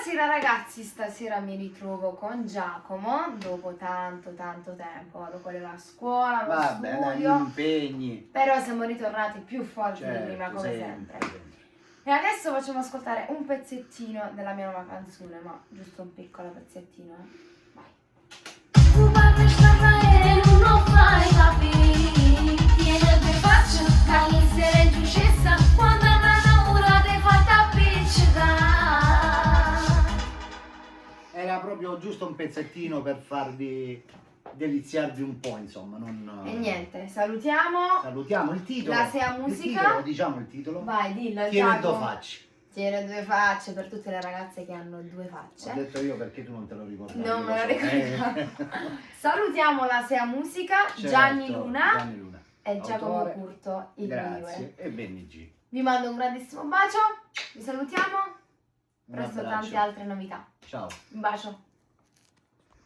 Buonasera ragazzi, stasera mi ritrovo con Giacomo dopo tanto tempo, vado con la scuola, lo Vabbè, dai, studio, impegni. però siamo ritornati più forti di Certo, prima come sempre. sempre. E adesso facciamo ascoltare un pezzettino della mia nuova canzone, ma giusto un piccolo pezzettino, Vai. Tu parli straniero, non fai capire. Tiene per faccia, canizzere in giucessa, quando la natura te fa tappiccicare. Era proprio giusto un pezzettino per farvi deliziarvi un po', insomma. E niente, salutiamo. Salutiamo il titolo. La Sea Musica. Il titolo, diciamo il titolo. Vai, dillo Tiene Giacomo. due facce. Tiene due facce per tutte le ragazze che hanno due Ho facce. detto io perché tu non te lo ricordi. Non me lo ricordo. Salutiamo la Sea Musica, Certo, Gianni Luna Gianni Luna. e Giacomo Autore. Curto, il Grazie. migliore. E Benny G. Vi mando un grandissimo bacio, vi salutiamo, Un presto abbraccio. tante altre novità. Ciao. Un bacio.